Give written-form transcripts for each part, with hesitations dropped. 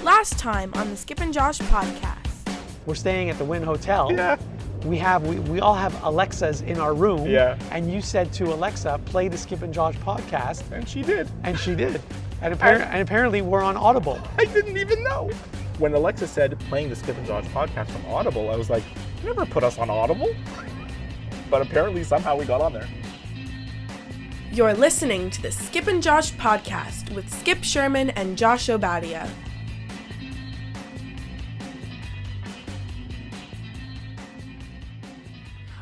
Last time on the Skip and Josh podcast. We're staying at the Wynn Hotel. Yeah. We all have Alexas in our room. Yeah. And you said to Alexa, play the Skip and Josh podcast. And she did. And she did. And apparently we're on Audible. I didn't even know. When Alexa said playing the Skip and Josh podcast from Audible, I was like, you never put us on Audible? But apparently somehow we got on there. You're listening to the Skip and Josh podcast with Skip Sherman and Josh Obadia.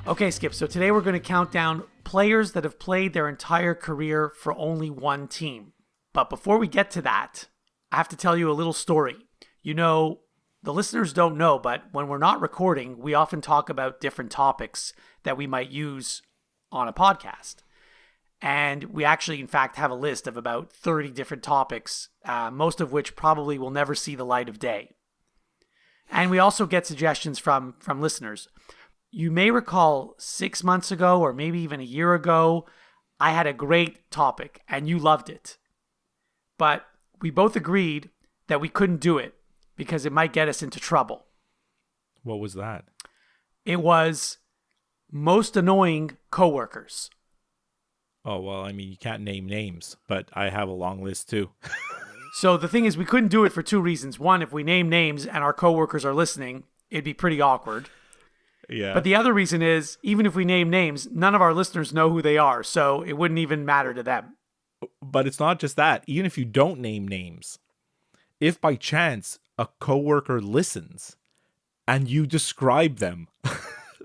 Okay, Skip, so today we're going to count down players that have played their entire career for only one team. But before we get to that, I have to tell you a little story. You know, the listeners don't know, but when we're not recording, we often talk about different topics that we might use on a podcast. And we actually, in fact, have a list of about 30 different topics, most of which probably will never see the light of day. And we also get suggestions from listeners. You may recall 6 months ago, or maybe even a year ago, I had a great topic and you loved it. But we both agreed that we couldn't do it because it might get us into trouble. What was that? It was most annoying coworkers. Oh, well, I mean, you can't name names, but I have a long list too. So the thing is, we couldn't do it for two reasons. One, if we name names and our coworkers are listening, it'd be pretty awkward. Yeah. But the other reason is, even if we name names, none of our listeners know who they are, so it wouldn't even matter to them. But it's not just that. Even if you don't name names, if by chance a coworker listens and you describe them,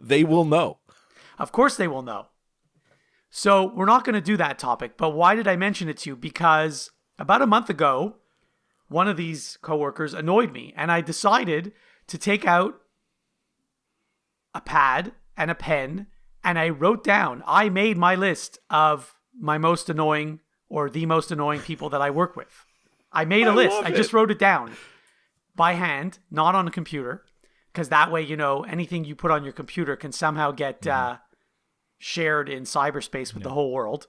they will know. Of course they will know. So we're not going to do that topic, but why did I mention it to you? Because about a month ago, one of these coworkers annoyed me, and I decided to take out a pad and a pen, and I wrote down, I made my list of my most annoying or the most annoying people that I work with. I made a list. I just wrote it down by hand, not on a computer, because that way, you know, anything you put on your computer can somehow get shared in cyberspace with the whole world.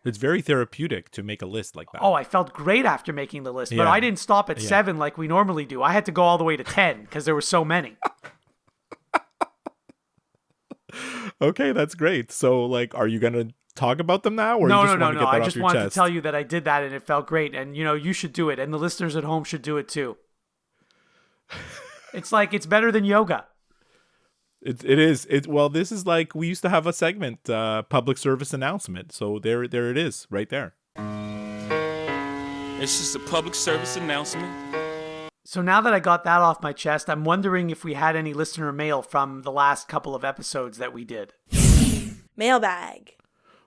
It's very therapeutic to make a list like that. Oh, I felt great after making the list, but I didn't stop at 7 like we normally do. I had to go all the way to 10 because there were so many. Okay, that's great. So, like, are you going to talk about them now? Or No. Want to get that I off just your wanted chest? to tell you that I did that and it felt great. And, you know, you should do it. And the listeners at home should do it too. It's like, it's better than yoga. It is. Well, this is like, we used to have a segment, public service announcement. So there it is, right there. It's just a public service announcement. So now that I got that off my chest, I'm wondering if we had any listener mail from the last couple of episodes that we did. Mailbag.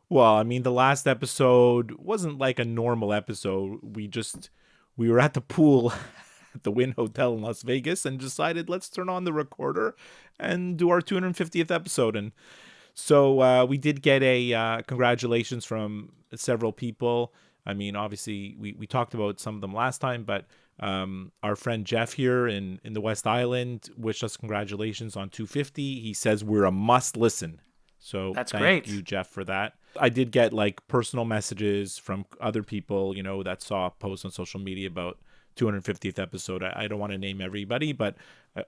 Well, I mean, the last episode wasn't like a normal episode. We were at the pool at the Wynn Hotel in Las Vegas and decided let's turn on the recorder and do our 250th episode. And so we did get a congratulations from several people. I mean, obviously, we talked about some of them last time, but our friend Jeff here in the West Island wished us congratulations on 250. He says we're a must listen. So that's thank great. you, Jeff, for that. I did get like personal messages from other people, you know, that saw posts on social media about 250th episode. I don't want to name everybody, but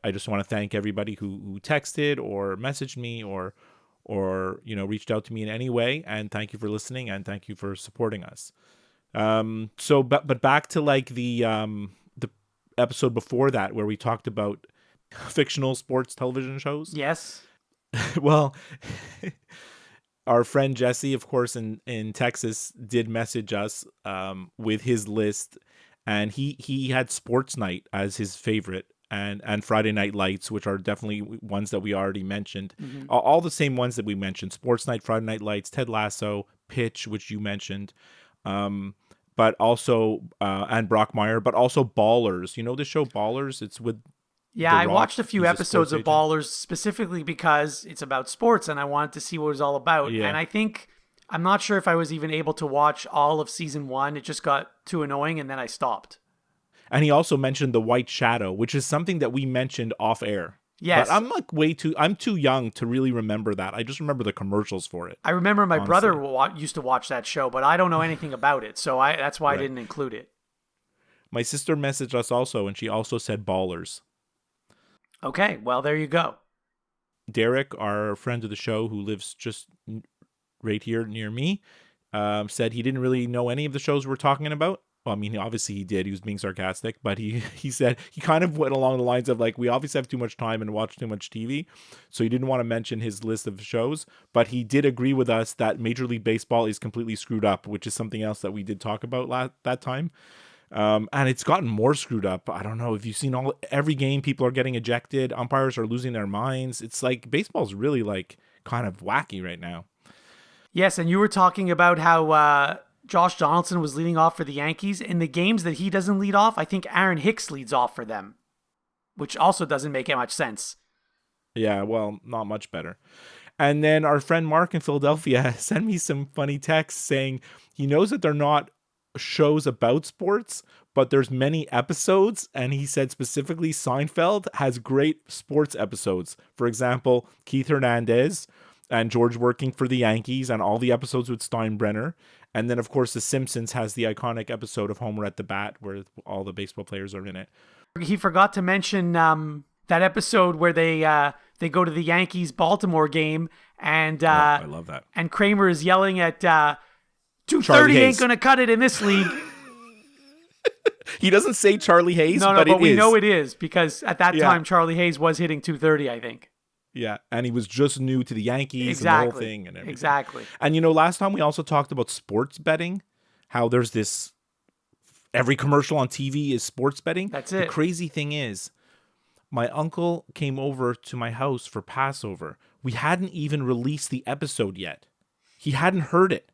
I just want to thank everybody who texted or messaged me or you know, reached out to me in any way. And thank you for listening and thank you for supporting us. But back to like the episode before that where we talked about fictional sports television shows. Yes. Well, our friend Jesse, of course, in Texas, did message us with his list, and he had Sports Night as his favorite, and Friday Night Lights, which are definitely ones that we already mentioned. Mm-hmm. All the same ones that we mentioned: Sports Night, Friday Night Lights, Ted Lasso, Pitch, which you mentioned, but also and Brockmire, but also Ballers. You know the show Ballers? It's with I watched a few episodes of Ballers specifically because it's about sports and I wanted to see what it was all about. Yeah. And I think, I'm not sure if I was even able to watch all of season 1. It just got too annoying and then I stopped. And he also mentioned The White Shadow, which is something that we mentioned off air. Yes. But I'm too young to really remember that. I just remember the commercials for it. I remember my brother used to watch that show, but I don't know anything about it. So that's why I didn't include it. My sister messaged us also, and she also said ballers. Okay, well, there you go. Derek, our friend of the show who lives just right here near me, said he didn't really know any of the shows we're talking about. Well, I mean, obviously he did. He was being sarcastic, but he said he kind of went along the lines of like, we obviously have too much time and watch too much TV. So he didn't want to mention his list of shows, but he did agree with us that Major League Baseball is completely screwed up, which is something else that we did talk about that time. And it's gotten more screwed up. I don't know if you've seen every game, people are getting ejected. Umpires are losing their minds. It's like baseball's really like kind of wacky right now. Yes, and you were talking about how Josh Donaldson was leading off for the Yankees. In the games that he doesn't lead off, I think Aaron Hicks leads off for them, which also doesn't make much sense. Yeah, well, not much better. And then our friend Mark in Philadelphia sent me some funny texts saying he knows that they're not shows about sports, but there's many episodes, and he said specifically Seinfeld has great sports episodes. For example, Keith Hernandez and George working for the Yankees and all the episodes with Steinbrenner. And then, of course, The Simpsons has the iconic episode of Homer at the Bat where all the baseball players are in it. He forgot to mention that episode where they go to the Yankees-Baltimore game, and I love that. And Kramer is yelling at 230 ain't going to cut it in this league. He doesn't say Charlie Hayes, but we know it is because at that time Charlie Hayes was hitting 230, I think. Yeah, and he was just new to the Yankees and the whole thing and everything. Exactly. And last time we also talked about sports betting, how there's this every commercial on TV is sports betting. That's it. The crazy thing is, my uncle came over to my house for Passover. We hadn't even released the episode yet. He hadn't heard it.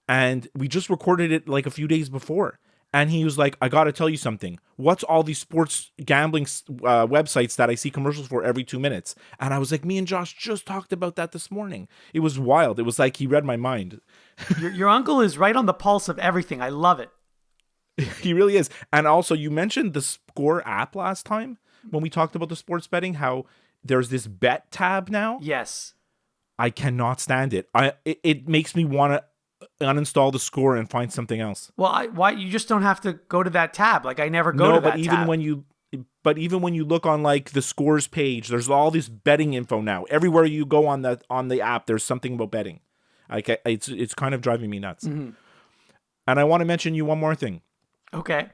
And we just recorded it like a few days before. And he was like, I got to tell you something. What's all these sports gambling websites that I see commercials for every 2 minutes? And I was like, me and Josh just talked about that this morning. It was wild. It was like he read my mind. Your uncle is right on the pulse of everything. I love it. He really is. And also, you mentioned the Score app last time when we talked about the sports betting, how there's this bet tab now. Yes. I cannot stand it. It makes me want to uninstall the Score and find something else. Well, why you just don't have to go to that tab? Like I never go to that tab. But even when you look on like the Scores page, there's all this betting info now. Everywhere you go on the app, there's something about betting. Like it's kind of driving me nuts. Mm-hmm. And I want to mention you one more thing. Okay.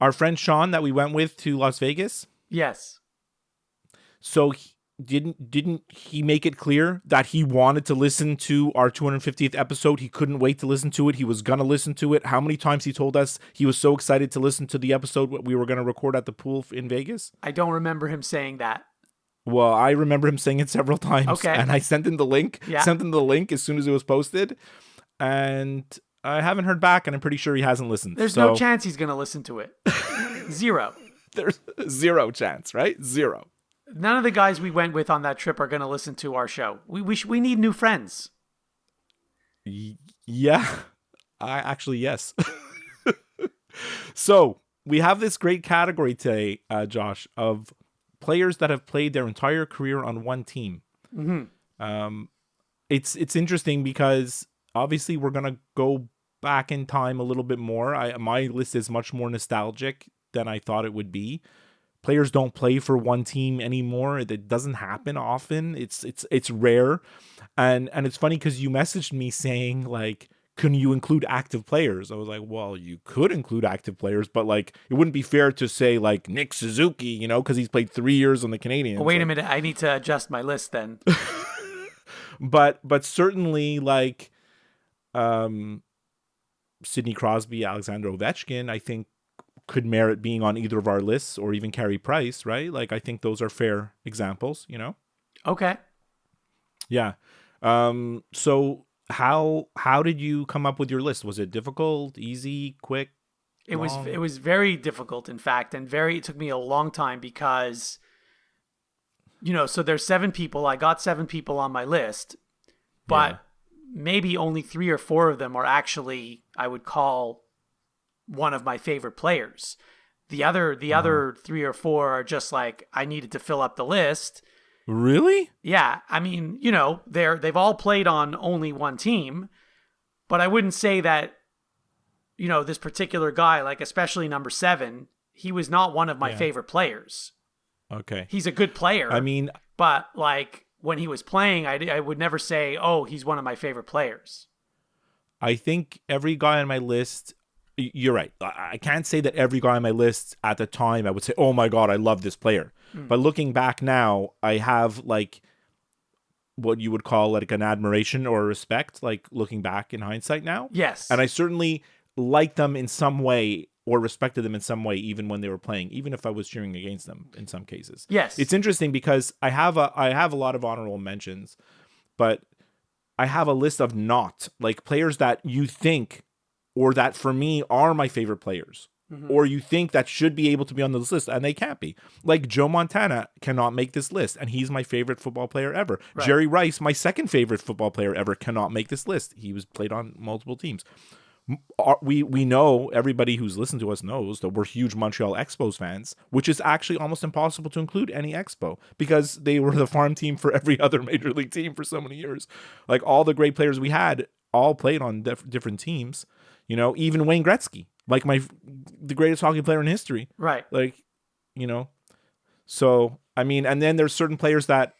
Our friend Sean that we went with to Las Vegas. Yes. So didn't he make it clear that he wanted to listen to our 250th episode? He couldn't wait to listen to it. He was going to listen to it. How many times he told us he was so excited to listen to the episode we were going to record at the pool in Vegas? I don't remember him saying that. Well, I remember him saying it several times. Okay. And I sent him the link. Yeah. Sent him the link as soon as it was posted. And I haven't heard back, and I'm pretty sure he hasn't listened. There's no chance he's going to listen to it. Zero. There's zero chance, right? Zero. None of the guys we went with on that trip are going to listen to our show. We need new friends. Yeah. Yes. So we have this great category today, Josh, of players that have played their entire career on one team. Mm-hmm. It's interesting because obviously we're going to go back in time a little bit more. My list is much more nostalgic than I thought it would be. Players don't play for one team anymore. It doesn't happen often. It's rare. And it's funny because you messaged me saying, like, can you include active players? I was like, well, you could include active players, but like it wouldn't be fair to say like Nick Suzuki, because he's played 3 years on the Canadiens. Oh, wait a minute. I need to adjust my list then. But certainly like Sidney Crosby, Alexander Ovechkin, I think could merit being on either of our lists, or even Carey Price, right? Like I think those are fair examples, Okay. Yeah. So how did you come up with your list? Was it difficult, easy, quick? It was very difficult, in fact, and it took me a long time because so there's 7 people. I got 7 people on my list, but maybe only 3 or 4 of them are actually I would call one of my favorite players. The other 3 or 4 are just like I needed to fill up the list. Really? Yeah, I mean, they've all played on only one team, but I wouldn't say that this particular guy, like especially number 7, he was not one of my favorite players. Okay. He's a good player. I mean, but like when he was playing, I would never say, oh, he's one of my favorite players. I think every guy on my list, you're right. I can't say that every guy on my list at the time I would say, oh my God, I love this player. But looking back now, I have like what you would call like an admiration or a respect, like looking back in hindsight now. Yes. And I certainly liked them in some way or respected them in some way, even when they were playing, even if I was cheering against them in some cases. Yes. It's interesting because I have a lot of honorable mentions, but I have a list of not like players that you think, or that for me are my favorite players, or you think that should be able to be on this list, and they can't be. Like Joe Montana cannot make this list, and he's my favorite football player ever. Right. Jerry Rice, my second favorite football player ever, cannot make this list. He was played on multiple teams. We know, everybody who's listened to us knows that we're huge Montreal Expos fans, which is actually almost impossible to include any Expo because they were the farm team for every other major league team for so many years. Like all the great players we had all played on different teams. Even Wayne Gretzky, like the greatest hockey player in history. Right. Like, so, I mean, and then there's certain players that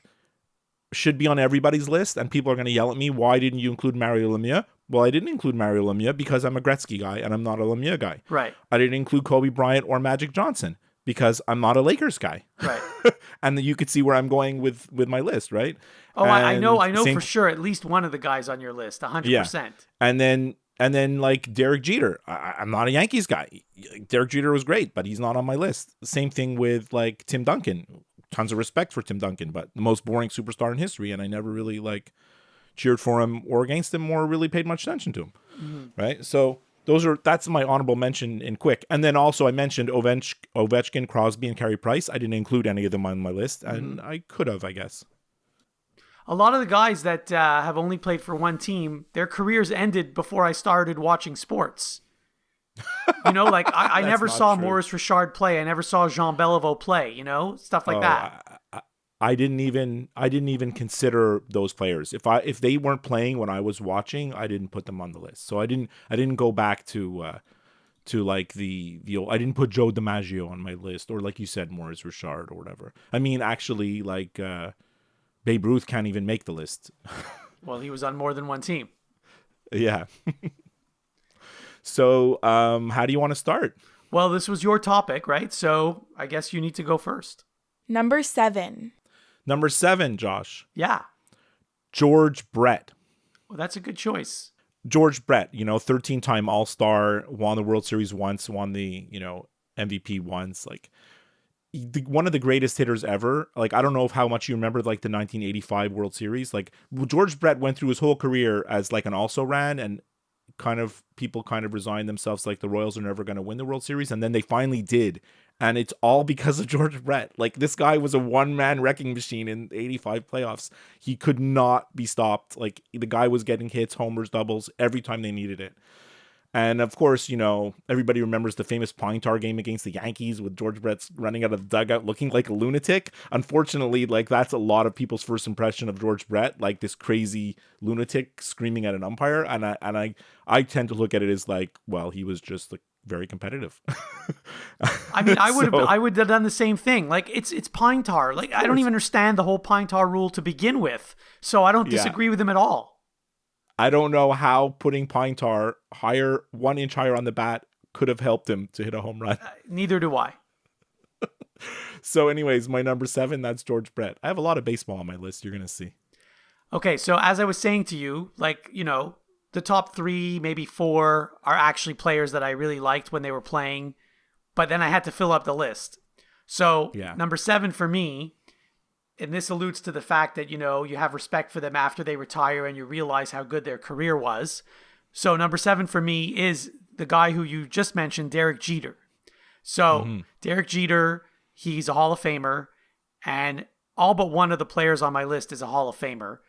should be on everybody's list, and people are going to yell at me, why didn't you include Mario Lemieux? Well, I didn't include Mario Lemieux because I'm a Gretzky guy, and I'm not a Lemieux guy. Right. I didn't include Kobe Bryant or Magic Johnson because I'm not a Lakers guy. Right. And you could see where I'm going with my list, right? Oh, I know for sure at least one of the guys on your list, 100%. Yeah. And then like Derek Jeter, I'm not a Yankees guy. Derek Jeter was great, but he's not on my list. Same thing with like Tim Duncan. Tons of respect for Tim Duncan, but the most boring superstar in history, and I never really like cheered for him or against him or really paid much attention to him. Right? So that's my honorable mention in quick. And then also I mentioned Ovechkin, Crosby, and Carey Price. I didn't include any of them on my list, and I could have, I guess. A lot of the guys that have only played for one team, their careers ended before I started watching sports. Like I never saw true. Maurice Richard play. I never saw Jean Beliveau play, stuff like that. I didn't even consider those players. If they weren't playing when I was watching, I didn't put them on the list. So I didn't go back to like the old, I didn't put Joe DiMaggio on my list, or like you said, Maurice Richard or whatever. I mean, actually, like Babe Ruth can't even make the list. Well, he was on more than one team. Yeah. So, how do you want to start? Well, this was your topic, right? So I guess you need to go first. Number 7. Number 7, Josh. Yeah. George Brett. Well, that's a good choice. George Brett, 13-time All-Star, won the World Series once, won the, MVP once. Like, one of the greatest hitters ever. Like, I don't know how much you remember, like, the 1985 World Series. Like, George Brett went through his whole career as, like, an also-ran, and people resigned themselves like the Royals are never going to win the World Series, and then they finally did, and it's all because of George Brett. Like, this guy was a one-man wrecking machine in the 85 playoffs. He could not be stopped. Like, the guy was getting hits, homers, doubles every time they needed it. And of course, everybody remembers the famous Pine Tar game against the Yankees with George Brett running out of the dugout looking like a lunatic. Unfortunately, like, that's a lot of people's first impression of George Brett, like this crazy lunatic screaming at an umpire. And I tend to look at it as like, well, he was just like very competitive. I mean, I would have done the same thing. Like, it's Pine Tar. Like, I don't even understand the whole Pine Tar rule to begin with, so I don't disagree with him at all. I don't know how putting Pine Tar 1 inch higher on the bat could have helped him to hit a home run. Neither do I. So anyways, my number 7, that's George Brett. I have a lot of baseball on my list, you're going to see. Okay, so as I was saying to you, like, the top 3, maybe 4 are actually players that I really liked when they were playing, but then I had to fill up the list. So number 7 for me, and this alludes to the fact that, you have respect for them after they retire and you realize how good their career was. So number 7 for me is the guy who you just mentioned, Derek Jeter. So Derek Jeter, he's a Hall of Famer, and all but one of the players on my list is a Hall of Famer.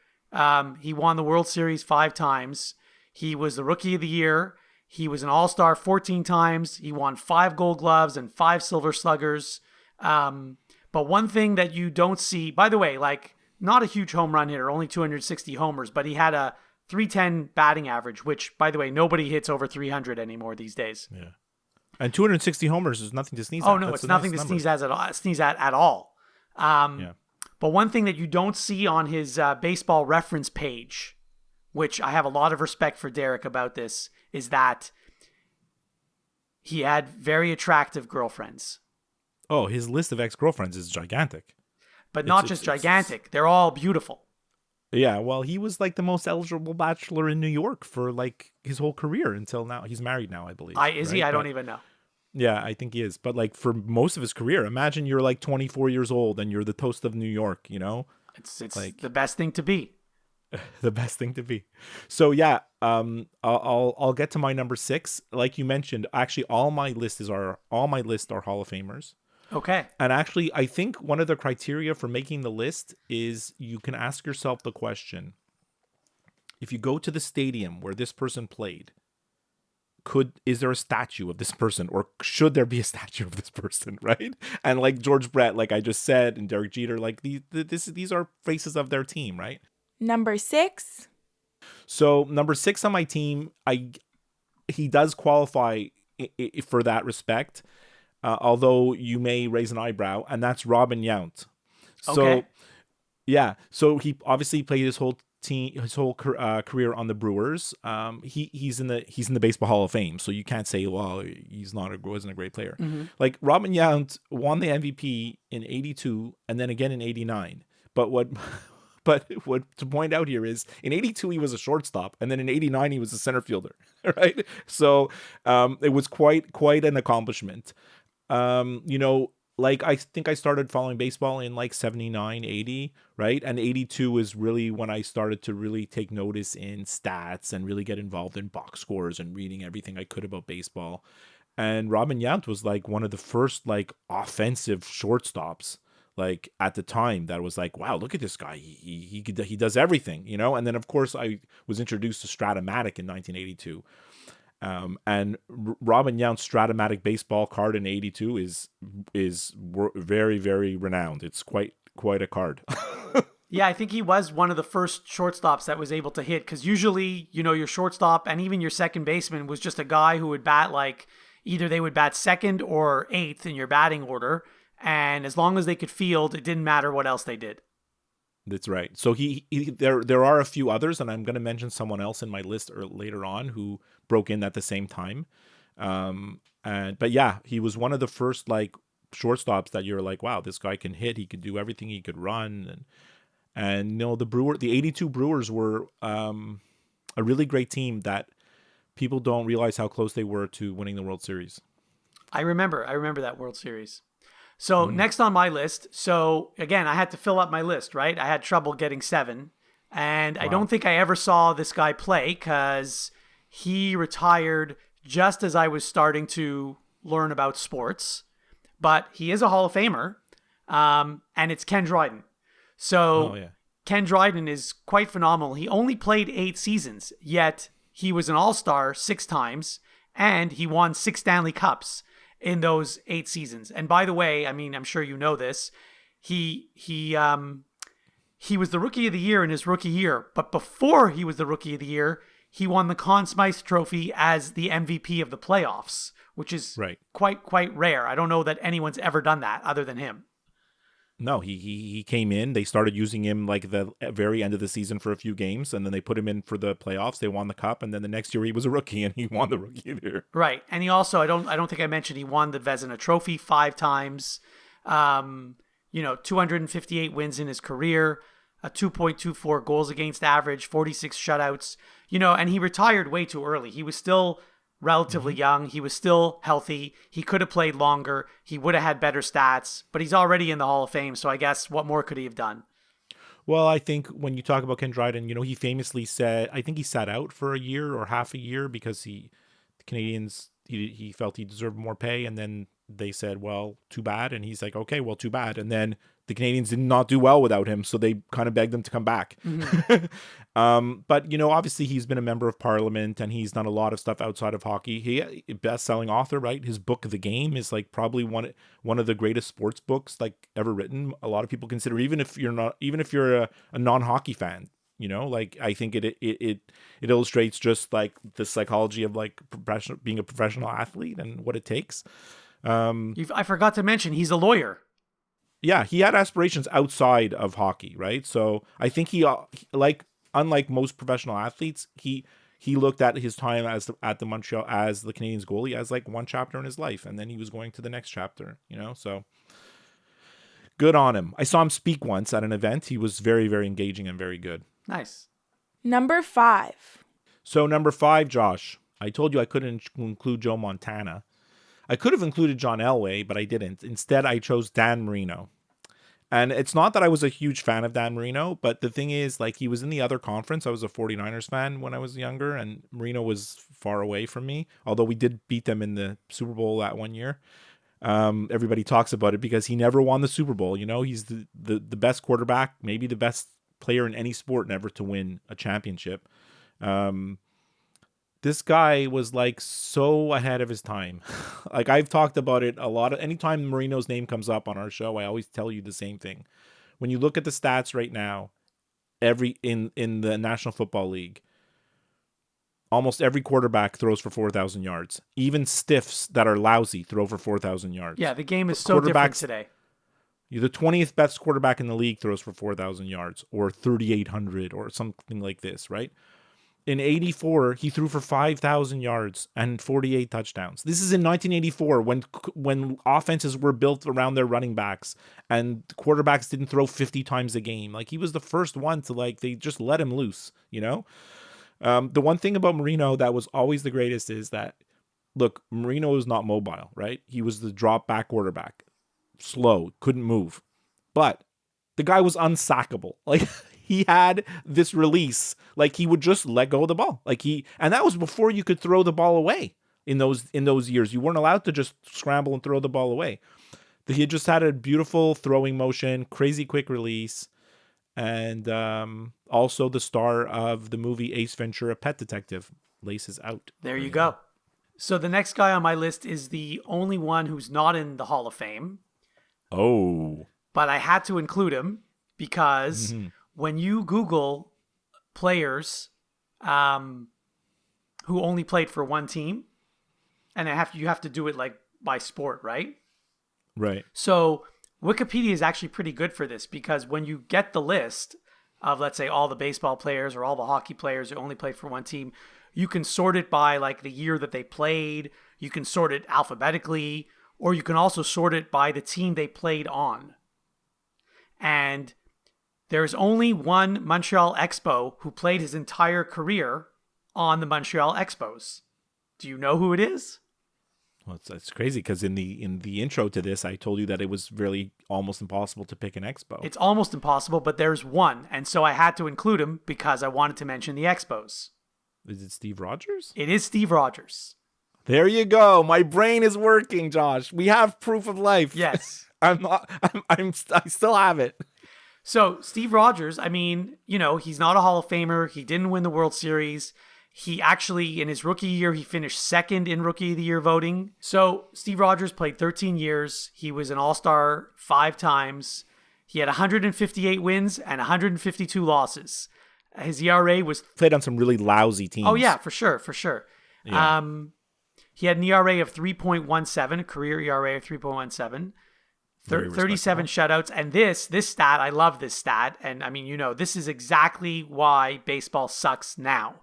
He won the World Series 5 times. He was the Rookie of the Year. He was an All-Star 14 times. He won 5 Gold Gloves and 5 Silver Sluggers. But one thing that you don't see, by the way, like, not a huge home run hitter, only 260 homers, but he had a .310 batting average, which, by the way, nobody hits over 300 anymore these days. Yeah. And 260 homers is nothing to sneeze at. Oh, no, That's it's a nothing nice to number. sneeze at all. Yeah. But one thing that you don't see on his baseball reference page, which I have a lot of respect for Derek about this, is that he had very attractive girlfriends. Oh, his list of ex-girlfriends is gigantic. But not just gigantic. They're all beautiful. Yeah, well, he was like the most eligible bachelor in New York for like his whole career until now. He's married now, I believe. Is he? I don't even know. Yeah, I think he is. But like for most of his career, imagine you're like 24 years old and you're the toast of New York, you know? It's like the best thing to be. The best thing to be. So yeah, I'll get to my number 6. Like you mentioned, actually all my lists are Hall of Famers. Okay. And actually, I think one of the criteria for making the list is you can ask yourself the question: if you go to the stadium where this person played, is there a statue of this person, or should there be a statue of this person, right? And like George Brett, like I just said, and Derek Jeter, like these are faces of their team, right? Number 6. So number 6 on my team, he does qualify for that respect, although you may raise an eyebrow, and that's Robin Yount. So, okay. Yeah, so he obviously played his whole career on the Brewers. He's in the Baseball Hall of Fame, so you can't say, well, wasn't a great player. Mm-hmm. Like Robin Yount won the MVP in '82 and then again in '89. But what to point out here is in '82 he was a shortstop, and then in '89 he was a center fielder, right? So it was quite an accomplishment. Like I think I started following baseball in like 79, 80, right? And 82 is really when I started to really take notice in stats and really get involved in box scores and reading everything I could about baseball. And Robin Yount was like one of the first like offensive shortstops like at the time that was like, wow, look at this guy. He does everything, you know? And then of course I was introduced to Stratomatic in 1982. And Robin Yount's Stratomatic baseball card in '82 is very, very renowned. It's quite a card. Yeah, I think he was one of the first shortstops that was able to hit, because usually, your shortstop and even your second baseman was just a guy who would bat like either they would bat second or eighth in your batting order, and as long as they could field, it didn't matter what else they did. That's right. So there are a few others, and I'm going to mention someone else in my list later on who broke in at the same time. But yeah, he was one of the first like shortstops that you're like, wow, this guy can hit. He could do everything. He could run, and the '82 Brewers were a really great team that people don't realize how close they were to winning the World Series. I remember that World Series. So next on my list, so again, I had to fill up my list, right? I had trouble getting 7. And wow. I don't think I ever saw this guy play because he retired just as I was starting to learn about sports. But he is a Hall of Famer, and it's Ken Dryden. So Ken Dryden is quite phenomenal. He only played 8 seasons, yet he was an all-star 6 times, and he won 6 Stanley Cups in those 8 seasons. And by the way, I mean, I'm sure you know this, he was the Rookie of the Year in his rookie year, but before he was the Rookie of the Year, he won the Conn Smythe Trophy as the MVP of the playoffs, which is quite rare. I don't know that anyone's ever done that other than him. No, he came in. They started using him like the very end of the season for a few games, and then they put him in for the playoffs. They won the cup, and then the next year he was a rookie, and he won the Rookie of the Year. Right, and he also I don't think I mentioned he won the Vezina Trophy 5 times. 258 wins in his career, a 2.24 goals against average, 46 shutouts. And he retired way too early. He was still relatively young. He was still healthy. He could have played longer. He would have had better stats, but he's already in the Hall of Fame. So I guess what more could he have done? Well, I think when you talk about Ken Dryden, he famously said, I think he sat out for a year or half a year because the Canadians, he felt he deserved more pay. And then they said, well, too bad. And he's like, okay, well, too bad. And then the Canadians did not do well without him. So they kind of begged him to come back. Mm-hmm. But, obviously he's been a member of parliament and he's done a lot of stuff outside of hockey. He best-selling author, right? His book, The Game, is like probably one of the greatest sports books like ever written. A lot of people consider, even if you're a non-hockey fan, Like I think it illustrates just like the psychology of like being a professional athlete and what it takes. I forgot to mention he's a lawyer. Yeah, he had aspirations outside of hockey, right? So I think he like unlike most professional athletes, he looked at his time at the Montreal as the Canadiens goalie as like one chapter in his life, and then he was going to the next chapter, So good on him. I saw him speak once at an event. He was very, very engaging and very good. Nice. Number 5. So number 5, Josh. I told you I couldn't include Joe Montana. I could have included John Elway, but I didn't. Instead, I chose Dan Marino. And it's not that I was a huge fan of Dan Marino, but the thing is, like, he was in the other conference. I was a 49ers fan when I was younger, and Marino was far away from me, although we did beat them in the Super Bowl that one year. Everybody talks about it because he never won the Super Bowl. He's the best quarterback, maybe the best player in any sport never to win a championship. This guy was like so ahead of his time. Like I've talked about it a lot. Anytime Marino's name comes up on our show, I always tell you the same thing. When you look at the stats right now, in the National Football League, almost every quarterback throws for 4,000 yards. Even stiffs that are lousy throw for 4,000 yards. Yeah, the game is so different today. The 20th best quarterback in the league throws for 4,000 yards or 3,800 or something like this, right? In 84, he threw for 5,000 yards and 48 touchdowns. This is in 1984 when offenses were built around their running backs and quarterbacks didn't throw 50 times a game. Like he was the first one to they just let him loose, The one thing about Marino that was always the greatest is that, look, Marino is not mobile, right? He was the drop back quarterback, slow, couldn't move, but the guy was unsackable. Like he had this release, like he would just let go of the ball. And that was before you could throw the ball away in those years. You weren't allowed to just scramble and throw the ball away. He just had a beautiful throwing motion, crazy quick release, and also the star of the movie Ace Ventura: Pet Detective, Laces Out. There you go. So the next guy on my list is the only one who's not in the Hall of Fame. Oh. But I had to include him because when you Google players who only played for one team, and you have to do it like by sport, right? Right. So Wikipedia is actually pretty good for this because when you get the list of, let's say, all the baseball players or all the hockey players who only played for one team, you can sort it by like the year that they played. You can sort it alphabetically, or you can also sort it by the team they played on. And there's only one Montreal Expo who played his entire career on the Montreal Expos. Do you know who it is? Well, it's crazy because in the intro to this, I told you that it was really almost impossible to pick an Expo. It's almost impossible, but there's one. And so I had to include him because I wanted to mention the Expos. Is it Steve Rogers? It is Steve Rogers. There you go. My brain is working, Josh. We have proof of life. Yes. I still have it. So Steve Rogers, I mean, he's not a Hall of Famer. He didn't win the World Series. He actually, in his rookie year, he finished second in Rookie of the Year voting. So Steve Rogers played 13 years. He was an All-Star 5 times. He had 158 wins and 152 losses. His ERA was... Played on some really lousy teams. Oh, yeah, for sure. Yeah. He had an ERA of 3.17, a career ERA of 3.17. 37 shutouts. And this stat, I love this stat. And I mean, this is exactly why baseball sucks now.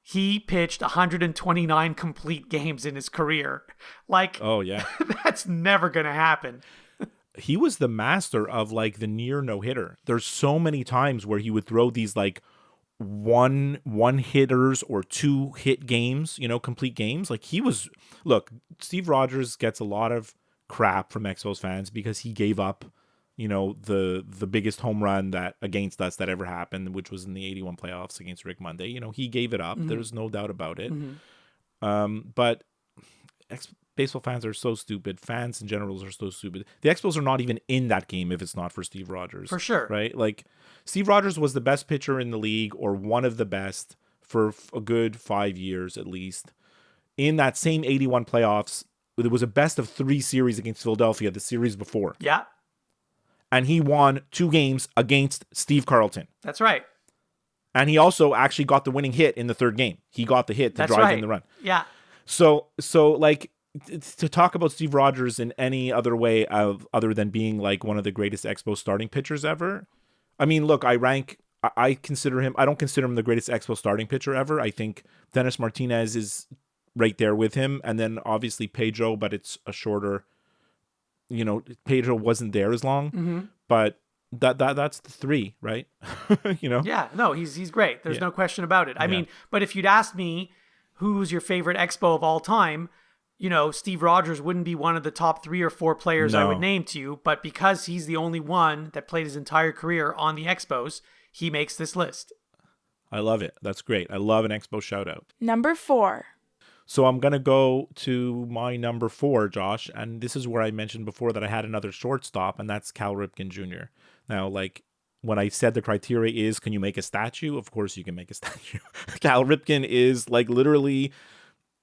He pitched 129 complete games in his career. Like, oh yeah, that's never going to happen. He was the master of like the near no-hitter. There's so many times where he would throw these like one hitters or 2 hit games, complete games. Like look, Steve Rogers gets a lot of crap from Expos fans because he gave up, the biggest home run that against us that ever happened, which was in the 81 playoffs against Rick Monday. He gave it up. Mm-hmm. There's no doubt about it. Mm-hmm. But baseball fans are so stupid. Fans in general are so stupid. The Expos are not even in that game if it's not for Steve Rogers. For sure. Right? Like, Steve Rogers was the best pitcher in the league, or one of the best, for a good 5 years at least. In that same 81 playoffs, there was a best of 3 series against Philadelphia the series before. Yeah. And he won 2 games against Steve Carlton. That's right. And he also actually got the winning hit in the third game. He got the hit to drive in the run. Yeah. So like to talk about Steve Rogers in any other way other than being like one of the greatest Expos starting pitchers ever. I mean, look, I consider him. I don't consider him the greatest Expo starting pitcher ever. I think Dennis Martinez is right there with him, and then obviously Pedro, but it's a shorter. Pedro wasn't there as long, but that's the three, right? Yeah, no, he's great. There's no question about it. I mean, but if you'd asked me who's your favorite Expo of all time, Steve Rogers wouldn't be one of the top 3 or 4 players I would name to you, but because he's the only one that played his entire career on the Expos, he makes this list. I love it. That's great. I love an Expo shout out. Number 4. So I'm going to go to my number 4, Josh, and this is where I mentioned before that I had another shortstop, and that's Cal Ripken Jr. Now, like, when I said the criteria is, can you make a statue? Of course you can make a statue. Cal Ripken is, like, literally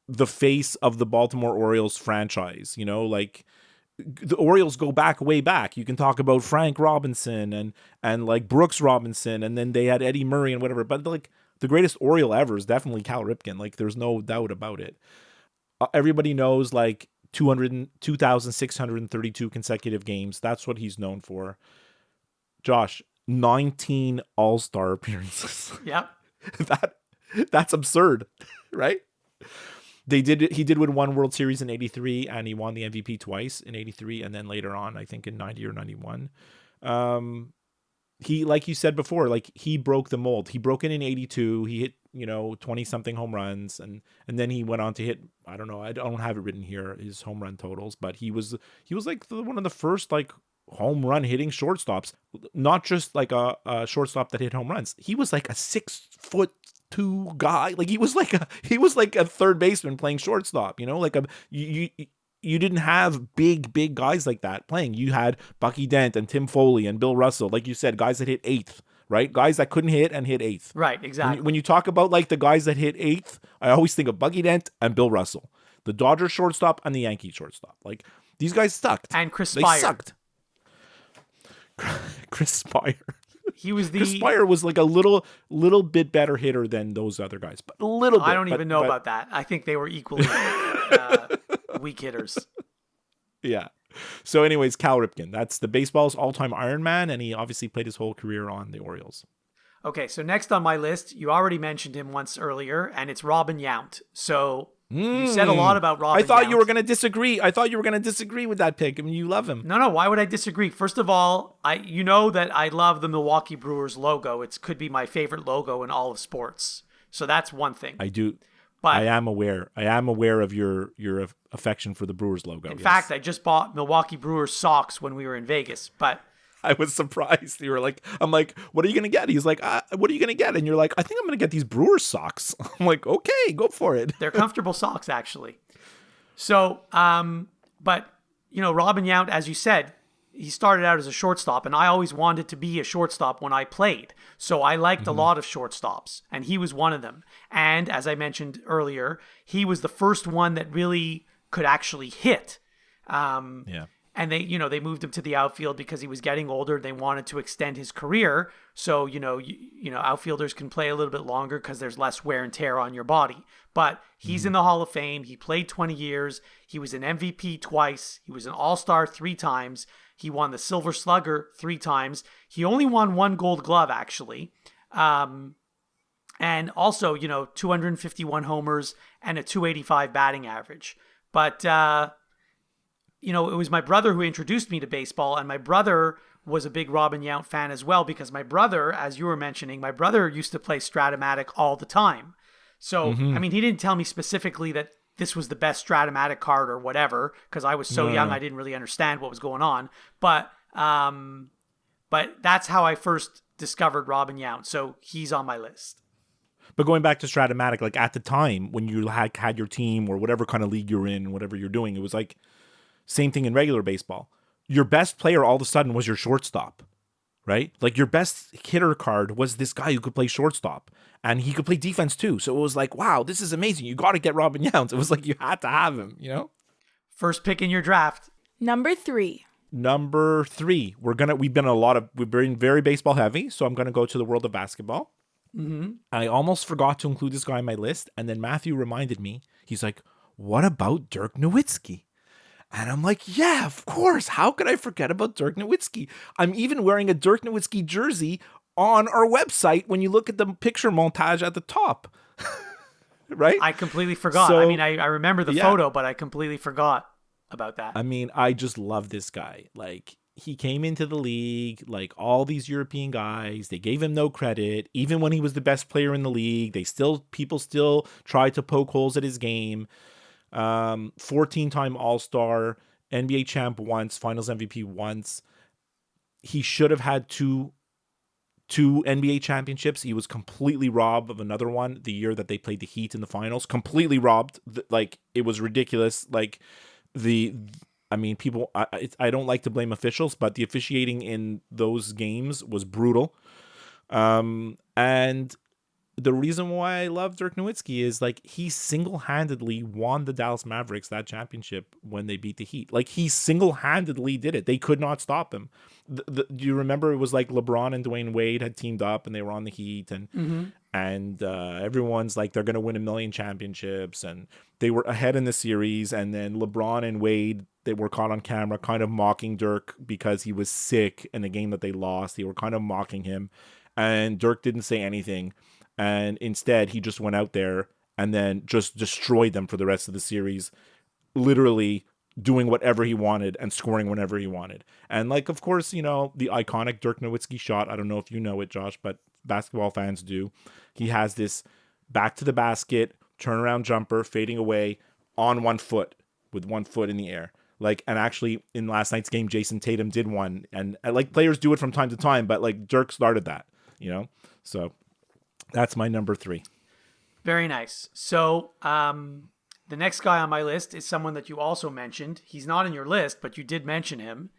the face of the Baltimore Orioles franchise. Like, the Orioles go way back. You can talk about Frank Robinson and like Brooks Robinson, and then they had Eddie Murray and whatever. But like the greatest Oriole ever is definitely Cal Ripken. Like there's no doubt about it. Everybody knows like 2,632 consecutive games. That's what he's known for. Josh, 19 All-Star appearances. Yep. That's absurd, right? He did win one World Series in 83, and he won the MVP twice in 83, and then later on, I think in 90 or 91. He, like you said before, like he broke the mold. He broke it in 82. He hit, 20 something home runs, and then he went on to hit, I don't know, I don't have it written here, his home run totals, but he was like one of the first like home run hitting shortstops, not just like a shortstop that hit home runs. He was like a 6'2" guy. Like he was like a third baseman playing shortstop, like you didn't have big guys like that playing. You had Bucky Dent and Tim Foley and Bill Russell, like you said, guys that hit eighth, right? Guys that couldn't hit and hit eighth. Right, exactly. When you talk about like the guys that hit eighth, I always think of Bucky Dent and Bill Russell, the Dodgers shortstop and the Yankees shortstop. Like these guys sucked. And Chris They Spire. sucked. Chris Spire. Chris Chris Spire was like a little bit better hitter than those other guys, but a little bit. I don't even know about that. I think they were equally weak hitters. Yeah. So anyways, Cal Ripken, that's the baseball's all-time Iron Man, and he obviously played his whole career on the Orioles. Okay, so next on my list, you already mentioned him once earlier, and it's Robin Yount. So you said a lot about Robin Yount. I thought you were going to disagree. I thought you were going to disagree with that pick. I mean, you love him. No. Why would I disagree? First of all, you know that I love the Milwaukee Brewers logo. It could be my favorite logo in all of sports. So that's one thing. I do. But I am aware. I am aware of your affection for the Brewers logo. In fact, I just bought Milwaukee Brewers socks when we were in Vegas. But I was surprised. You were like, I'm like, what are you going to get? He's like, what are you going to get? And you're like, I think I'm going to get these Brewers socks. I'm like, okay, go for it. They're comfortable socks, actually. So, but, Robin Yount, as you said, he started out as a shortstop, and I always wanted to be a shortstop when I played. So I liked a lot of shortstops, and he was one of them. And as I mentioned earlier, he was the first one that really could actually hit. Yeah. And they moved him to the outfield because he was getting older. They wanted to extend his career. So, outfielders can play a little bit longer because there's less wear and tear on your body. But he's in the Hall of Fame. He played 20 years. He was an MVP twice. He was an All-Star 3 times. He won the Silver Slugger 3 times. He only won 1 Gold Glove, actually. And also, 251 homers and a 285 batting average. But, it was my brother who introduced me to baseball, and my brother was a big Robin Yount fan as well, because my brother, as you were mentioning, my brother used to play Stratomatic all the time. So, I mean, he didn't tell me specifically that this was the best Stratomatic card or whatever, because I was so young, I didn't really understand what was going on. But that's how I first discovered Robin Yount. So he's on my list. But going back to Stratomatic, like at the time when you had your team or whatever kind of league you're in, whatever you're doing, it was like same thing in regular baseball. Your best player all of a sudden was your shortstop, right? Like your best hitter card was this guy who could play shortstop, and he could play defense too. So it was like, wow, this is amazing. You got to get Robin Yount. It was like you had to have him, First pick in your draft. Number 3. We've been very baseball heavy, so I'm gonna go to the world of basketball. I almost forgot to include this guy on my list. And then Matthew reminded me, he's like, what about Dirk Nowitzki? And I'm like, yeah, of course. How could I forget about Dirk Nowitzki? I'm even wearing a Dirk Nowitzki jersey on our website when you look at the picture montage at the top. Right? I completely forgot. So, I mean, I remember the photo, but I completely forgot about that. I mean, I just love this guy. Like, he came into the league, like all these European guys, they gave him no credit. Even when he was the best player in the league, people still tried to poke holes at his game. 14-time All-Star, NBA champ once, Finals MVP once. He should have had two NBA championships. He was completely robbed of another one the year that they played the Heat in the finals. Completely robbed. Like, it was ridiculous. Like, people, I don't like to blame officials, but the officiating in those games was brutal. And the reason why I love Dirk Nowitzki is, like, he single-handedly won the Dallas Mavericks that championship when they beat the Heat. Like, he single-handedly did it. They could not stop him. Do you remember it was like LeBron and Dwayne Wade had teamed up and they were on the Heat, and everyone's like, they're going to win 1 million championships, and they were ahead in the series, and then LeBron and Wade, they were caught on camera kind of mocking Dirk because he was sick in the game that they lost. They were kind of mocking him, and Dirk didn't say anything. And instead, he just went out there and then just destroyed them for the rest of the series, literally doing whatever he wanted and scoring whenever he wanted. And, like, of course, you know, the iconic Dirk Nowitzki shot. I don't know if you know it, Josh, but basketball fans do. He has this back to the basket, turnaround jumper, fading away on one foot with one foot in the air. Like, and actually in last night's game, Jason Tatum did one. And like, players do it from time to time, but like, Dirk started that, you know? So that's my number 3. Very nice. So, the next guy on my list is someone that you also mentioned. He's not in your list, but you did mention him,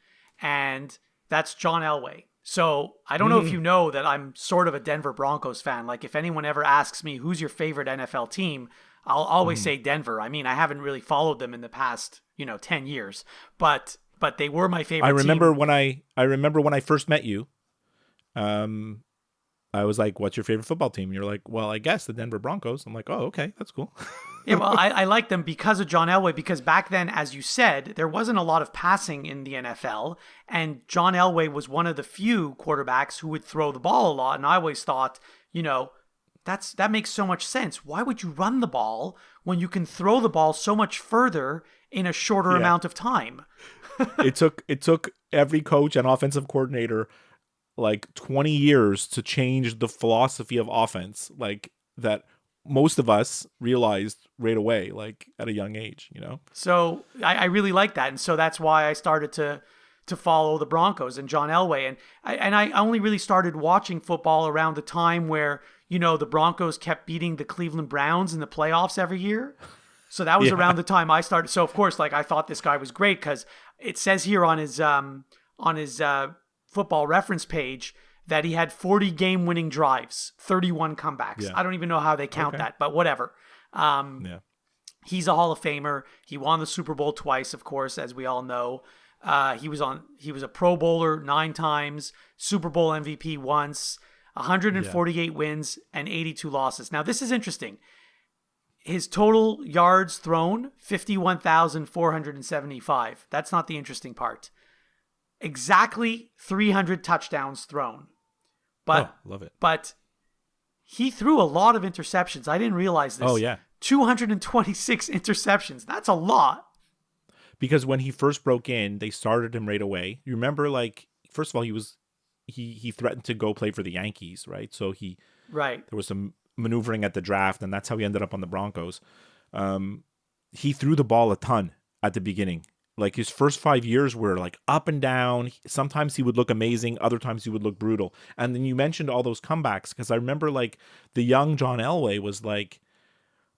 and that's John Elway. So, I don't know if you know that I'm sort of a Denver Broncos fan. Like, if anyone ever asks me, who's your favorite NFL team, I'll always say Denver. I mean, I haven't really followed them in the past, 10 years, but they were my favorite I remember team. I remember when I first met you, I was like, what's your favorite football team? You're like, well, I guess the Denver Broncos. I'm like, oh, okay, that's cool. Yeah, well, I like them because of John Elway, because back then, as you said, there wasn't a lot of passing in the NFL, and John Elway was one of the few quarterbacks who would throw the ball a lot, and I always thought, that makes so much sense. Why would you run the ball when you can throw the ball so much further in a shorter amount of time? It took every coach and offensive coordinator like 20 years to change the philosophy of offense, like that most of us realized right away, like at a young age, So I really like that. And so that's why I started to follow the Broncos and John Elway. And I only really started watching football around the time where, the Broncos kept beating the Cleveland Browns in the playoffs every year. So that was around the time I started. So of course, like, I thought this guy was great because it says here on his Football Reference page that he had 40 game-winning drives, 31 comebacks. Yeah. I don't even know how they count that, but whatever. He's a Hall of Famer. He won the Super Bowl twice, of course, as we all know. He was a Pro Bowler 9 times, Super Bowl MVP once, 148 wins and 82 losses. Now, this is interesting. His total yards thrown, 51,475. That's not the interesting part. Exactly 300 touchdowns thrown. But love it. But he threw a lot of interceptions. I didn't realize this. Oh, yeah. 226 interceptions. That's a lot. Because when he first broke in, they started him right away. You remember, like, first of all, he threatened to go play for the Yankees, right? So there was some maneuvering at the draft, and that's how he ended up on the Broncos. He threw the ball a ton at the beginning. Like, his first 5 years were like up and down. Sometimes he would look amazing. Other times he would look brutal. And then you mentioned all those comebacks, because I remember, like, the young John Elway was like,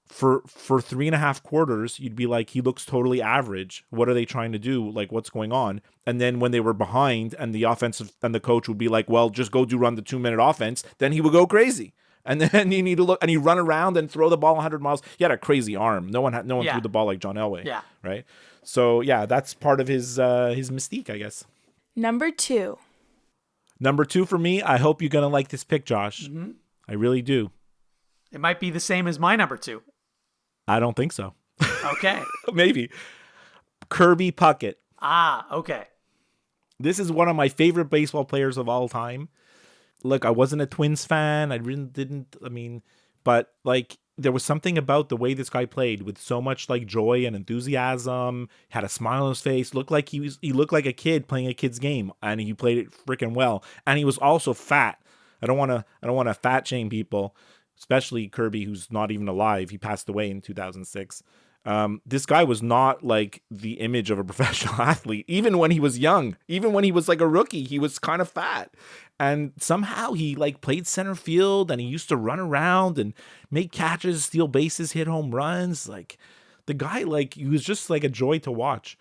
for 3.5 quarters, you'd be like, he looks totally average. What are they trying to do? Like, what's going on? And then when they were behind and the offensive and the coach would be like, well, just run the 2-minute offense, then he would go crazy. And then you need to look, and he run around and throw the ball 100 miles. He had a crazy arm. No one threw the ball like John Elway. Yeah. Right. So yeah, that's part of his mystique, I guess. Number 2 for me. I hope you're gonna like this pick, Josh. I really do. It might be the same as my number 2. I don't think so. Okay. Maybe. Kirby Puckett. Okay. This is one of my favorite baseball players of all time. Look, I wasn't a Twins fan. I really didn't. But like, there was something about the way this guy played with so much like joy and enthusiasm. Had a smile on his face. Looked like he looked like a kid playing a kid's game, and he played it freaking well. And he was also fat. I don't want to fat shame people, especially Kirby, who's not even alive. He passed away in 2006. This guy was not like the image of a professional athlete. Even when he was young, even when he was like a rookie, he was kind of fat. And somehow he like played center field, and he used to run around and make catches, steal bases, hit home runs. Like the guy, like he was just like a joy to watch.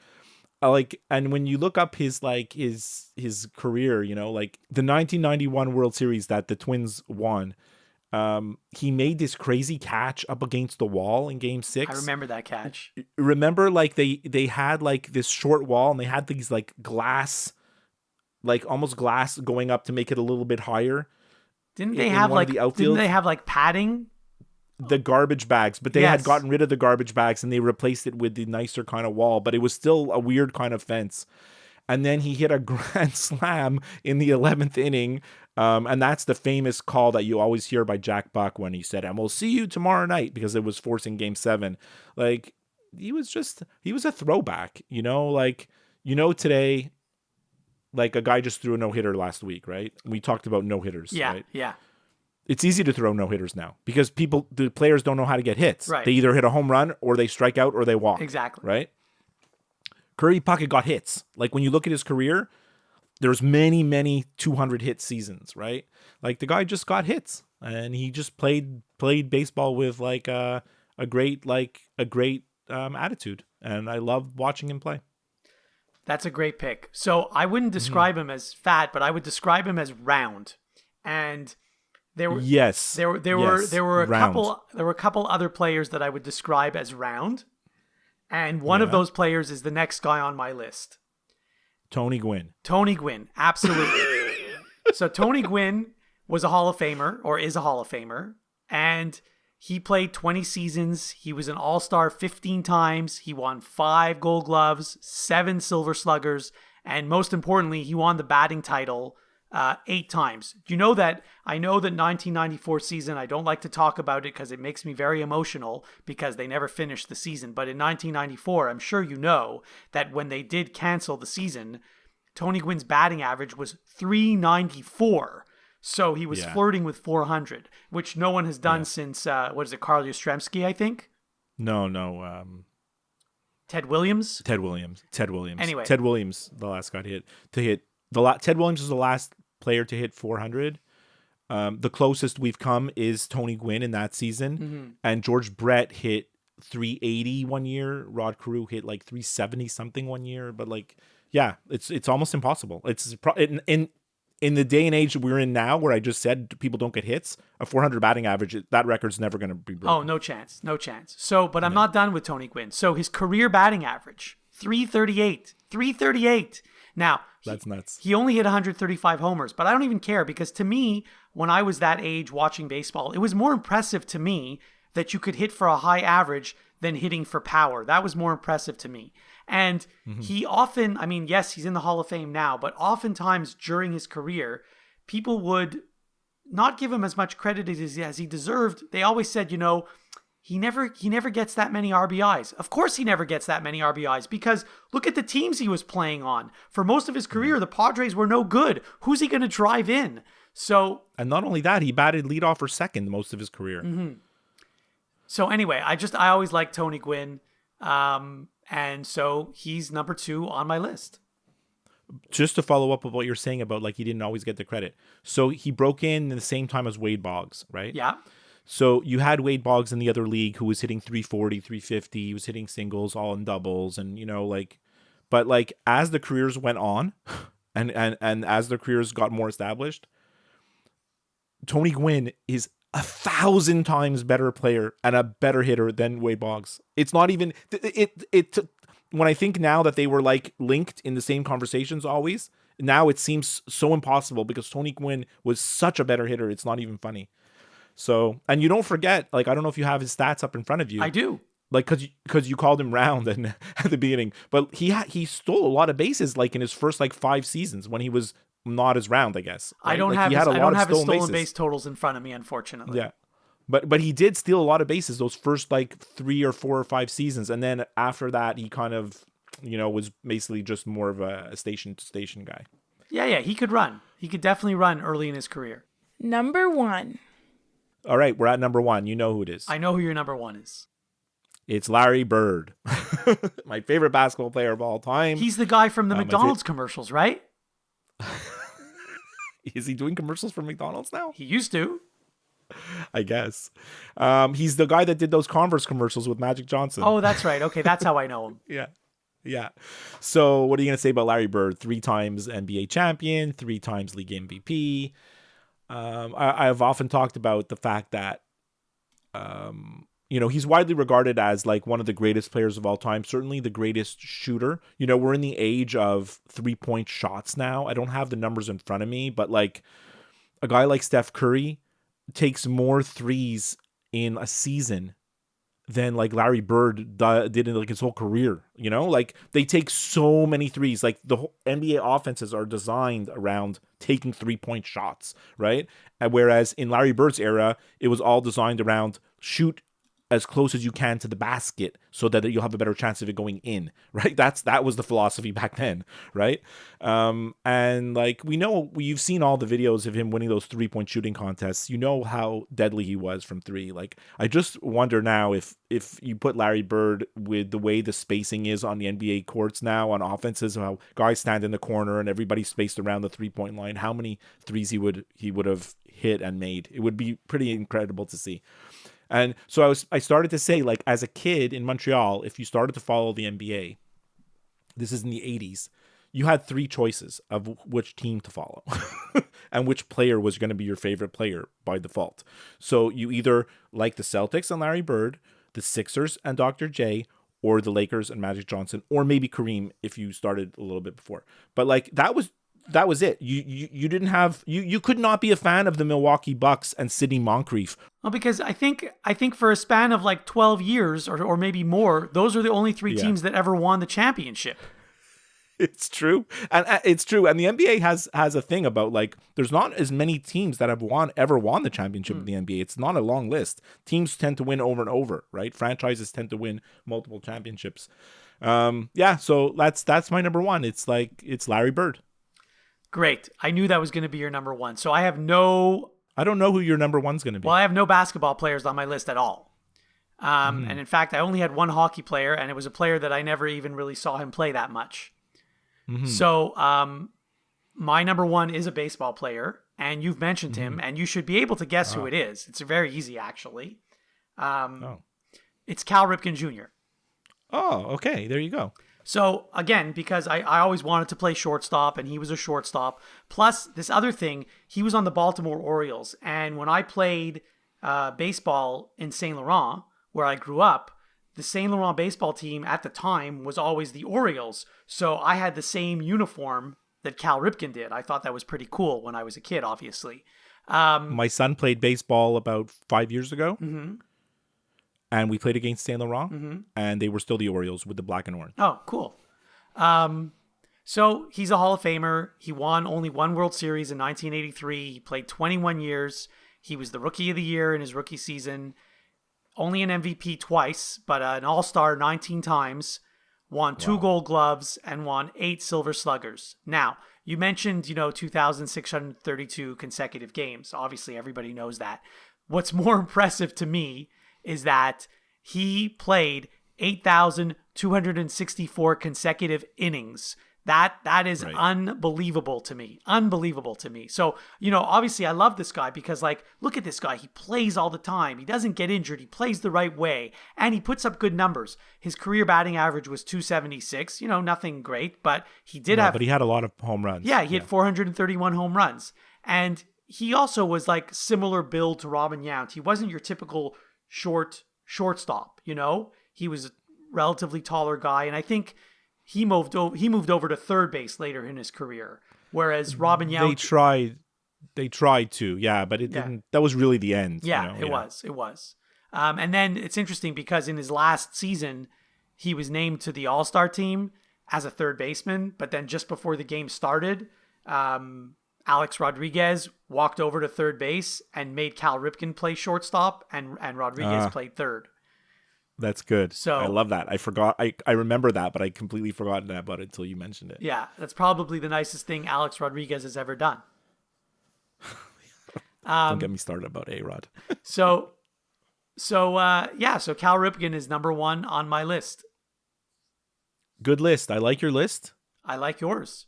And when you look up his career, like the 1991 World Series that the Twins won, he made this crazy catch up against the wall in Game 6. I remember that catch. Remember, like they had like this short wall, and they had these like glass, like almost glass going up to make it a little bit higher. Didn't they have like padding? The garbage bags, but they had gotten rid of the garbage bags and they replaced it with the nicer kind of wall, but it was still a weird kind of fence. And then he hit a grand slam in the 11th inning. And that's the famous call that you always hear by Jack Buck when he said, "And we'll see you tomorrow night," because it was forcing Game 7. Like he was a throwback, today, like a guy just threw a no-hitter last week, right? We talked about no-hitters, right? Yeah. It's easy to throw no-hitters now because the players don't know how to get hits. Right. They either hit a home run or they strike out or they walk. Exactly. Right? Kirby Puckett got hits. Like when you look at his career, there's many, many 200 hit seasons, right? Like the guy just got hits, and he just played baseball with like a great attitude, and I love watching him play. That's a great pick. So I wouldn't describe him as fat, but I would describe him as round. And there were a couple other players that I would describe as round, and one of those players is the next guy on my list. Tony Gwynn. Tony Gwynn, absolutely. So Tony Gwynn was a Hall of Famer, or is a Hall of Famer, and he played 20 seasons. He was an All-Star 15 times. He won 5 Gold Gloves, 7 Silver Sluggers, and most importantly, he won the batting title 8 times. Do you know that? I know that 1994 season, I don't like to talk about it because it makes me very emotional because they never finished the season. But in 1994, I'm sure you know that when they did cancel the season, Tony Gwynn's batting average was .394. So he was flirting with 400, which no one has done since, Carl Yastrzemski, I think? No. Ted Williams? Ted Williams. Anyway. Ted Williams, the last guy to hit. Ted Williams was the last player to hit 400. The closest we've come is Tony Gwynn in that season. And George Brett hit 380 one year. Rod Carew hit like 370 something one year. But like, yeah, it's almost impossible. It's in the day and age we're in now, where I just said people don't get hits, a 400 batting average, that record's never going to be broken. Oh, no chance. So, but I'm not done with Tony Gwynn. So his career batting average, 338. Now, that's nuts. He only hit 135 homers, but I don't even care, because to me, when I was that age watching baseball, it was more impressive to me that you could hit for a high average than hitting for power. That was more impressive to me. And he often, yes, he's in the Hall of Fame now, but oftentimes during his career, people would not give him as much credit as he deserved. They always said, he never gets that many RBIs. Of course he never gets that many RBIs, because look at the teams he was playing on. For most of his career, the Padres were no good. Who's he going to drive in? So, and not only that, he batted leadoff or second most of his career. So anyway, I always liked Tony Gwynn. And so he's number 2 on my list. Just to follow up with what you're saying about like he didn't always get the credit. So he broke in the same time as Wade Boggs, right? Yeah. So you had Wade Boggs in the other league who was hitting 340, 350. He was hitting singles, all in doubles. And, but like as the careers went on and as the careers got more established, Tony Gwynn is 1,000 times better player and a better hitter than Wade Boggs. It's not even when I think now that they were like linked in the same conversations always, now it seems so impossible because Tony Gwynn was such a better hitter. It's not even funny. So, and you don't forget, like, I don't know if you have his stats up in front of you. I do. Like, because you called him round and at the beginning, but he stole a lot of bases like in his first like 5 seasons when he was not as round, I guess. Right? I don't like, have he had his, a I lot don't of have his stolen bases. base totals in front of me, unfortunately. Yeah, but he did steal a lot of bases those first like 3 or 4 or 5 seasons, and then after that he kind of was basically just more of a station to station guy. Yeah, he could run. He could definitely run early in his career. Number 1. All right, we're at number 1. You know who it is. I know who your number 1 is. It's Larry Bird, my favorite basketball player of all time. He's the guy from the McDonald's commercials, right? Is he doing commercials for McDonald's now? He used to. I guess. He's the guy that did those Converse commercials with Magic Johnson. Oh, that's right. Okay, that's how I know him. Yeah. So what are you going to say about Larry Bird? 3 times NBA champion, 3 times league MVP. I've often talked about the fact that, he's widely regarded as like one of the greatest players of all time, certainly the greatest shooter. We're in the age of 3-point shots now. I don't have the numbers in front of me, but like a guy like Steph Curry takes more threes in a season than like Larry Bird did in like his whole career. Like they take so many threes. Like the whole NBA offenses are designed around taking 3-point shots, right? And whereas in Larry Bird's era, it was all designed around shoot as close as you can to the basket so that you'll have a better chance of it going in, right? That was the philosophy back then, right? And like you've seen all the videos of him winning those 3-point shooting contests. You know how deadly he was from 3. Like I just wonder now if you put Larry Bird with the way the spacing is on the NBA courts now on offenses, how guys stand in the corner and everybody's spaced around the 3-point line, how many threes he would have hit and made. It would be pretty incredible to see. And so I started to say, like, as a kid in Montreal, if you started to follow the NBA, this is in the 80s, you had 3 choices of which team to follow and which player was going to be your favorite player by default. So you either like the Celtics and Larry Bird, the Sixers and Dr. J, or the Lakers and Magic Johnson, or maybe Kareem if you started a little bit before. But like that was it. You didn't have you could not be a fan of the Milwaukee Bucks and Sidney Moncrief. Well, because I think for a span of like 12 years or maybe more, those are the only 3 teams that ever won the championship. It's true. And it's true. And the NBA has a thing about like there's not as many teams that have ever won the championship of the NBA. It's not a long list. Teams tend to win over and over, right? Franchises tend to win multiple championships. So that's my number 1. It's Larry Bird. Great. I knew that was going to be your number 1. So I don't know who your number 1's going to be. Well, I have no basketball players on my list at all. And in fact, I only had 1 hockey player, and it was a player that I never even really saw him play that much. Mm-hmm. So my number 1 is a baseball player, and you've mentioned him, and you should be able to guess who it is. It's very easy, actually. It's Cal Ripken Jr. Oh, okay. There you go. So, again, because I always wanted to play shortstop, and he was a shortstop. Plus, this other thing, he was on the Baltimore Orioles. And when I played baseball in Saint Laurent, where I grew up, the Saint Laurent baseball team at the time was always the Orioles. So I had the same uniform that Cal Ripken did. I thought that was pretty cool when I was a kid, obviously. My son played baseball about 5 years ago. Mm-hmm. And we played against Saint Laurent, and they were still the Orioles with the black and orange. Oh, cool. So he's a Hall of Famer. He won only 1 World Series in 1983. He played 21 years. He was the Rookie of the Year in his rookie season. Only an MVP twice, but an All-Star 19 times. Won 2 Gold Gloves and won 8 Silver Sluggers. Now, you mentioned, 2,632 consecutive games. Obviously, everybody knows that. What's more impressive to me is that he played 8,264 consecutive innings. That is unbelievable to me. Unbelievable to me. So, obviously I love this guy because look at this guy. He plays all the time. He doesn't get injured. He plays the right way and he puts up good numbers. His career batting average was 276, nothing great, but but he had a lot of home runs. Yeah, he had 431 home runs. And he also was similar build to Robin Yount. He wasn't your typical shortstop, He was a relatively taller guy, and I think he moved over to third base later in his career. Whereas Robin Yount, They tried to, yeah, but it didn't. That was really the end. Yeah, it was. And then it's interesting because in his last season, he was named to the All-Star team as a third baseman. But then just before the game started, Alex Rodriguez walked over to third base and made Cal Ripken play shortstop, and Rodriguez played third. That's good. So I love that. I forgot. I remember that, but I completely forgot about it until you mentioned it. Yeah, that's probably the nicest thing Alex Rodriguez has ever done. Don't get me started about A-Rod. So Cal Ripken is number one on my list. Good list. I like your list. I like yours.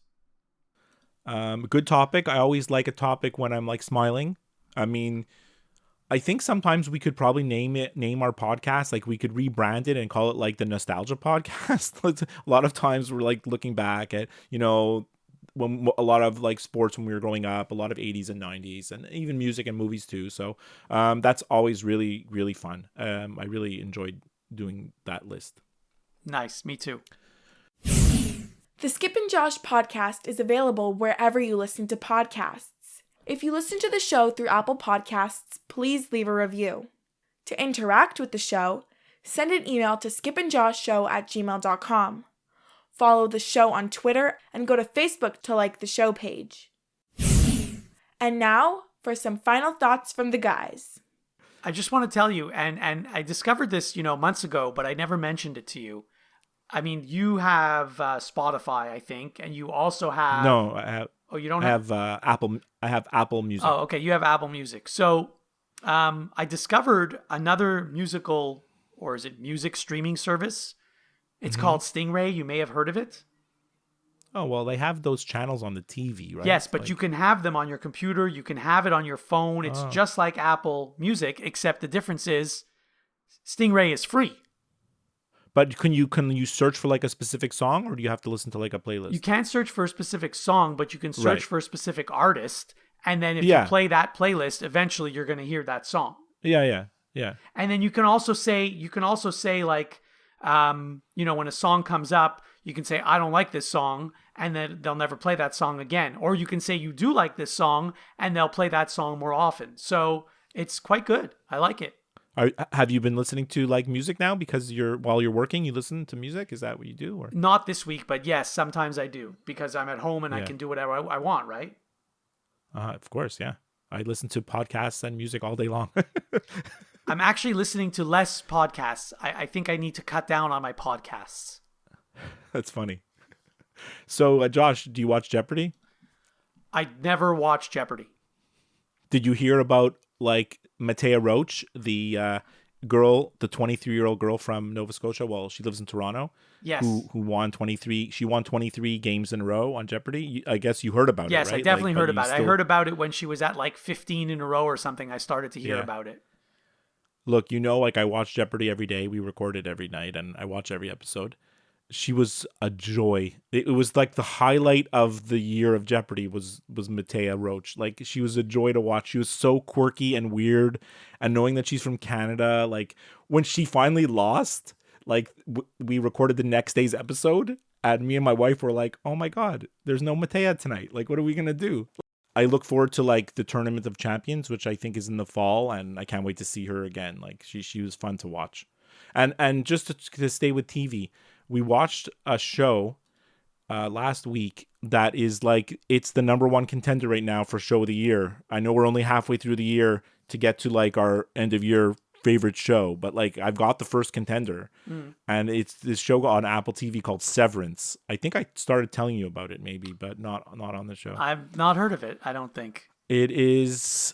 Good topic. I always like a topic when I'm like smiling. I mean, I think sometimes we could probably name our podcast, like we could rebrand it and call it like the Nostalgia Podcast. A lot of times we're like looking back at, when a lot of like sports when we were growing up, a lot of 80s and 90s, and even music and movies too. So that's always really, really fun. I really enjoyed doing that list. Nice. Me too. The Skip and Josh podcast is available wherever you listen to podcasts. If you listen to the show through Apple Podcasts, please leave a review. To interact with the show, send an email to skipandjoshshow@gmail.com. Follow the show on Twitter and go to Facebook to like the show page. And now for some final thoughts from the guys. I just want to tell you, and I discovered this, months ago, but I never mentioned it to you. I mean, you have Spotify, I think, and you also have... No, I have... Oh, you don't have... Apple. I have Apple Music. Oh, okay. You have Apple Music. So I discovered another musical, or is it music streaming service? It's called Stingray. You may have heard of it. Oh, well, they have those channels on the TV, right? Yes, but you can have them on your computer. You can have it on your phone. It's just like Apple Music, except the difference is Stingray is free. But can you search for like a specific song, or do you have to listen to like a playlist? You can't search for a specific song, but you can search for a specific artist. And then if you play that playlist, eventually you're going to hear that song. Yeah. And then you can also say like, when a song comes up, you can say, I don't like this song, and then they'll never play that song again. Or you can say you do like this song, and they'll play that song more often. So it's quite good. I like it. Have you been listening to like music now because while you're working, you listen to music? Is that what you do? Or? Not this week, but yes, sometimes I do because I'm at home and I can do whatever I want, right? Of course, yeah. I listen to podcasts and music all day long. I'm actually listening to less podcasts. I think I need to cut down on my podcasts. That's funny. So, Josh, do you watch Jeopardy? I never watched Jeopardy. Did you hear about like Matea Roach, the girl, the 23-year-old girl from Nova Scotia? Well, she lives in Toronto. Yes. Who won 23? She won 23 games in a row on Jeopardy. I guess you heard about it, right? Yes, I definitely heard about it. I heard about it when she was at like 15 in a row or something. I started to hear about it. Look, like I watch Jeopardy every day. We record it every night, and I watch every episode. She was a joy. It was like the highlight of the year of Jeopardy was Matea Roach. Like, she was a joy to watch. She was so quirky and weird. And knowing that she's from Canada, like when she finally lost, like we recorded the next day's episode, and me and my wife were like, oh my God, there's no Matea tonight. Like, what are we going to do? I look forward to like the Tournament of Champions, which I think is in the fall, and I can't wait to see her again. Like she was fun to watch. And just to stay with TV, we watched a show last week that is like, it's the number one contender right now for show of the year. I know we're only halfway through the year to get to like our end of year favorite show, but like I've got the first contender, and it's this show on Apple TV called Severance. I think I started telling you about it maybe, but not on the show. I've not heard of it, I don't think. It is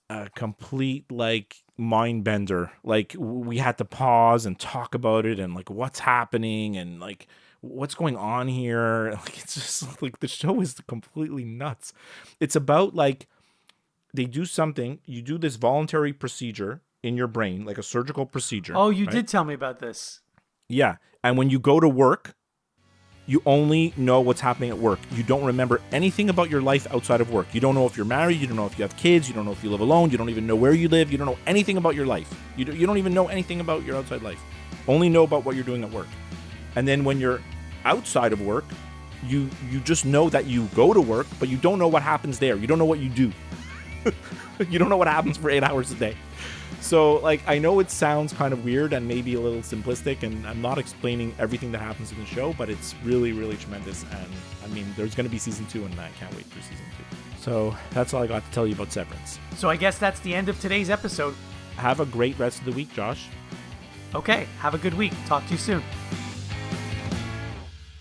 a complete like mind bender. Like we had to pause and talk about it and like what's happening and like what's going on here. Like it's just like the show is completely nuts. It's about like they do something, you do this voluntary procedure in your brain, like a surgical procedure. Oh, you did tell me about this. Yeah. And when you go to work, you only know what's happening at work. You don't remember anything about your life outside of work. You don't know if you're married. You don't know if you have kids. You don't know if you live alone. You don't even know where you live. You don't know anything about your life. You don't even know anything about your outside life. Only know about what you're doing at work. And then when you're outside of work, you just know that you go to work, but you don't know what happens there. You don't know what you do. You don't know what happens for 8 hours a day. So, like, I know it sounds kind of weird and maybe a little simplistic, and I'm not explaining everything that happens in the show, but it's really, really tremendous. And, I mean, there's going to be season 2, and I can't wait for season 2. So, that's all I got to tell you about Severance. So I guess that's the end of today's episode. Have a great rest of the week, Josh. Okay, have a good week. Talk to you soon.